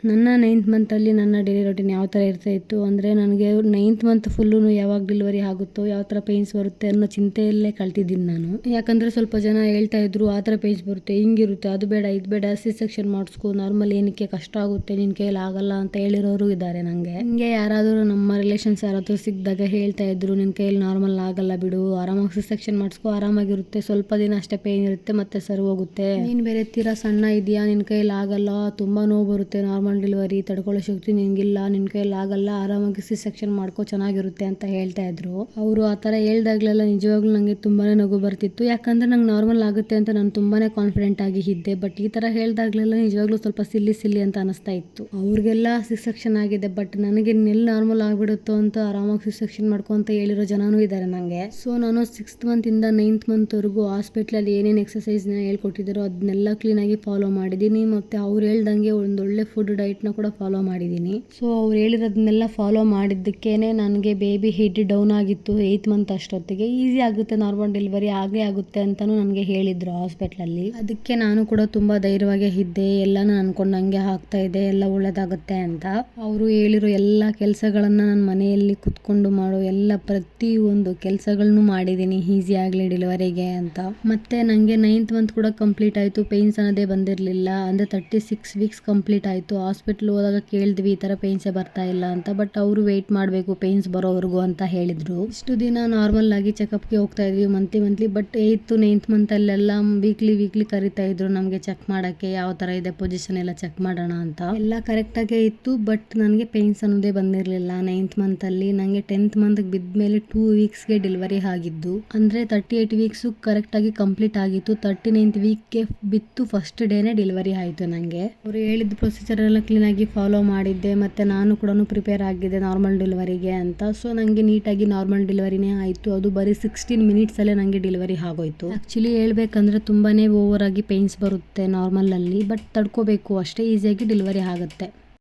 ನನ್ನ 9th ಮಂತಲ್ಲಿ ನನ್ನ daily routine ಯಾವ ಥರ ಇರ್ತಾಯಿತ್ತು ಅಂದರೆ, ನನಗೆ 9th ಮಂತ್ ಫುಲ್ಲು ಯಾವಾಗ ಡೆಲಿವರಿ ಆಗುತ್ತೋ, ಯಾವ ಥರ ಪೇಯ್ನ್ಸ್ ಬರುತ್ತೆ ಅನ್ನೋ ಚಿಂತೆಯಲ್ಲೇ ಕಳ್ತಿದ್ದೀನಿ ನಾನು. ಯಾಕಂದರೆ ಸ್ವಲ್ಪ ಜನ ಹೇಳ್ತಾ ಇದ್ರು ಆ ಥರ ಪೇಯ್ನ್ಸ್ ಬರುತ್ತೆ, ಹಿಂಗಿರುತ್ತೆ, ಅದು ಬೇಡ ಇದು ಬೇಡ, ಸಿ ಸೆಕ್ಷನ್ ಮಾಡಿಸ್ಕೊ, ನಾರ್ಮಲ್ ಏನಕ್ಕೆ ಕಷ್ಟ ಆಗುತ್ತೆ, ನಿನ್ನ ಕೈಯಲ್ಲಿ ಆಗಲ್ಲ ಅಂತ ಹೇಳಿರೋರು ಇದ್ದಾರೆ ನನಗೆ. ಹಿಂಗೆ ಯಾರಾದರೂ ನಮ್ಮ ರಿಲೇಷನ್ಸ್ ಯಾರಾದರೂ ಸಿಕ್ಕಿದಾಗ ಹೇಳ್ತಾ ಇದ್ರು, ನಿನ್ನ ಕೈಯಲ್ಲಿ ನಾರ್ಮಲ್ ಆಗಲ್ಲ ಬಿಡು, ಆರಾಮಾಗಿ ಸಿ ಸೆಕ್ಷನ್ ಮಾಡಿಸ್ಕೊ, ಆರಾಮಾಗಿರುತ್ತೆ, ಸ್ವಲ್ಪ ದಿನ ಅಷ್ಟೇ ಪೇಯ್ನ್ ಇರುತ್ತೆ ಮತ್ತೆ ಸರಿ ಹೋಗುತ್ತೆ, ನೀನು ಬೇರೆ ತೀರಾ ಸಣ್ಣ ಇದೆಯಾ, ನಿನ್ನ ಕೈಯಲ್ಲಿ ಆಗಲ್ಲ, ತುಂಬ ನೋವು ಬರುತ್ತೆ, ನಾರ್ಮಲ್ ಡೆಲಿವರಿ ತಡ್ಕೊಳ್ಳೋ ಶಕ್ತಿ ನಿನಗಿಲ್ಲ, ನಿನ್ನ ಕೈಯಲ್ಲಿ ಆಗಲ್ಲ, ಆರಾಮಾಗಿ ಸಿ ಸೆಕ್ಷನ್ ಮಾಡ್ಕೋ, ಚೆನ್ನಾಗಿರುತ್ತೆ ಅಂತ ಹೇಳ್ತಾ ಇದ್ರು. ಅವರು ಆ ಥರ ಹೇಳ್ದಾಗ್ಲೆಲ್ಲ ನಿಜವಾಗ್ಲೂ ನನಗೆ ತುಂಬಾ ನಗು ಬರ್ತಿತ್ತು. ಯಾಕಂದರೆ ನಂಗೆ ನಾರ್ಮಲ್ ಆಗುತ್ತೆ ಅಂತ ನಾನು ತುಂಬಾ ಕಾನ್ಫಿಡೆಂಟ್ ಆಗಿ ಇದ್ದೆ. ಬಟ್ ಈ ಥರ ಹೇಳ್ದಾಗ್ಲೆಲ್ಲ ನಿಜವಾಗ್ಲೂ ಸ್ವಲ್ಪ ಸಿಲ್ಲಿ ಅಂತ ಅನಿಸ್ತಾ ಇತ್ತು. ಅವ್ರಿಗೆಲ್ಲ ಸಿ ಸೆಕ್ಷನ್ ಆಗಿದೆ, ಬಟ್ ನನಗೆ ಎಲ್ಲಿ ನಾರ್ಮಲ್ ಆಗಿಬಿಡುತ್ತೋ ಅಂತ ಆರಾಮಾಗಿ ಸಿ ಸೆಕ್ಷನ್ ಮಾಡ್ಕೊ ಅಂತ ಹೇಳಿರೋ ಜನನೂ ಇದ್ದಾರೆ ನನಗೆ. ಸೊ ನಾನು 6th ಮಂತಿಂದ 9th ಮಂತ್ವರೆಗೂ ಹಾಸ್ಪಿಟ್ಲಲ್ಲಿ ಏನೇನು ಎಕ್ಸಸೈಸ್ನ ಹೇಳ್ಕೊಟ್ಟಿದ್ದಾರೋ ಅದನ್ನೆಲ್ಲ ಕ್ಲೀನಾಗಿ ಫಾಲೋ ಮಾಡಿದ್ದೀನಿ. ಮತ್ತು ಅವ್ರು ಹೇಳ್ದಂಗೆ ಒಂದೊಳ್ಳೆ ಫುಡ್ ಡೈಟ್ನ ಕೂಡ ಫಾಲೋ ಮಾಡಿದ್ದೀನಿ. ಸೊ ಅವ್ರು ಹೇಳಿರೋದನ್ನೆಲ್ಲ ಫಾಲೋ ಮಾಡಿದ್ದಕ್ಕೇನೆ ನನಗೆ ಬೇಬಿ ಹೀಟ್ ಡೌನ್ ಆಗಿತ್ತು 8th ಮಂತ್ ಅಷ್ಟೊತ್ತಿಗೆ. ಈಸಿ ಆಗುತ್ತೆ, ನಾರ್ಮಲ್ ಡೆಲಿವರಿ ಆಗೇ ಆಗುತ್ತೆ ಅಂತಲೂ ನನಗೆ ಹೇಳಿದ್ರು ಹಾಸ್ಪಿಟ್ಲಲ್ಲಿ. ಅದಕ್ಕೆ ನಾನು ಕೂಡ ತುಂಬ ಧೈರ್ಯವಾಗಿ ಇದ್ದೆ, ಎಲ್ಲನೂ ಅನ್ಕೊಂಡಂಗೆ ಆಗ್ತಾ ಇದೆ, ಎಲ್ಲ ಒಳ್ಳೇದಾಗುತ್ತೆ ಅಂತ. ಅವರು ಹೇಳಿರೋ ಎಲ್ಲ ಕೆಲಸಗಳನ್ನು ನಾನು ಮನೆಯಲ್ಲಿ ಕುತ್ಕೊಂಡು ಮಾಡೋ ಎಲ್ಲ ಪ್ರತಿಯೊಂದು ಕೆಲಸಗಳನ್ನು ಮಾಡಿದ್ದೀನಿ ಈಸಿ ಆಗಲಿ ಡೆಲಿವರಿಗೆ ಅಂತ. ಮತ್ತು ನನಗೆ 9th ಮಂತ್ ಕೂಡ ಕಂಪ್ಲೀಟ್ ಆಯಿತು, ಪೇಯ್ನ್ಸ್ ಅನ್ನೋದೇ ಬಂದಿರಲಿಲ್ಲ. ಅಂದರೆ 36 ವೀಕ್ಸ್ ಕಂಪ್ಲೀಟ್ ಆಯಿತು. ಹಾಸ್ಪಿಟ್ಲ್ ಹೋದಾಗ ಕೇಳಿದ್ವಿ ಈ ಥರ ಪೇಯ್ನ್ಸೇ ಬರ್ತಾ ಇಲ್ಲ ಅಂತ. ಬಟ್ ಅವರು ವೆಯ್ಟ್ ಮಾಡಬೇಕು ಪೇಯ್ನ್ಸ್ ಬರೋವರೆಗೂ ಅಂತ ಹೇಳಿದರು. ಇಷ್ಟು ದಿನ ನಾರ್ಮಲ್ ಆಗಿ ಚೆಕಪ್ಗೆ ಹೋಗ್ತಾ ಇದ್ವಿ monthly. But 8th 9th ಮಂತಲ್ಲೆಲ್ಲ weekly ಕರಿತಾ ಇದ್ರು ನಮಗೆ ಚೆಕ್ ಮಾಡೋಕ್ಕೆ, ಯಾವ ಥರ ಇದೆ ಪೊಸಿಷನ್ ಎಲ್ಲ ಚೆಕ್ ಮಾಡೋಣ ಅಂತ. ಎಲ್ಲ ಕರೆಕ್ಟಾಗೇ ಇತ್ತು, ಬಟ್ ನನಗೆ ಪೇಯ್ನ್ಸ್ ಅನ್ನೋದೇ ಬಂದಿರಲಿಲ್ಲ 9th ಮಂತಲ್ಲಿ. ನನಗೆ 10th ಮಂತ್ಗೆ ಬಿದ್ದ ಮೇಲೆ 2 ವೀಕ್ಸ್ಗೆ ಡೆಲಿವರಿ ಆಗಿದ್ದು. ಅಂದರೆ 38 ವೀಕ್ಸು ಕರೆಕ್ಟಾಗಿ ಕಂಪ್ಲೀಟ್ ಆಗಿತ್ತು. 39th ವೀಕ್ಗೆ ಬಿತ್ತು, ಫಸ್ಟ್ ಡೇನೇ ಡೆಲಿವರಿ ಆಯಿತು ನನಗೆ. ಅವರು ಹೇಳಿದ ಪ್ರೊಸೀಜರ್ ಎಲ್ಲ ಕ್ಲೀನಾಗಿ ಫಾಲೋ ಮಾಡಿದ್ದೆ. ಮತ್ತು ನಾನು ಕೂಡ ಪ್ರಿಪೇರ್ ಆಗಿದ್ದೆ ನಾರ್ಮಲ್ ಡೆಲಿವರಿಗೆ ಅಂತ. ಸೊ ನನಗೆ ನೀಟಾಗಿ ನಾರ್ಮಲ್ ಡೆಲಿವರಿನೇ ಆಯಿತು. ಅದು ಬರೀ 16 ಮಿನಿಟ್ಸಲ್ಲೇ ನನಗೆ ಡೆಲಿವರಿ ಆಗೋಯ್ತು. ಆ್ಯಕ್ಚುಲಿ ಹೇಳ್ಬೇಕಂದ್ರೆ ತುಂಬಾ ಓವರ್ ಆಗಿ ಪೇಯ್ನ್ಸ್ ಬರುತ್ತೆ ನಾರ್ಮಲಲ್ಲಿ, ಬಟ್ ತಡ್ಕೋಬೇಕು ಅಷ್ಟೇ, ಈಸಿಯಾಗಿ ಡೆಲಿವರಿ ಆಗುತ್ತೆ.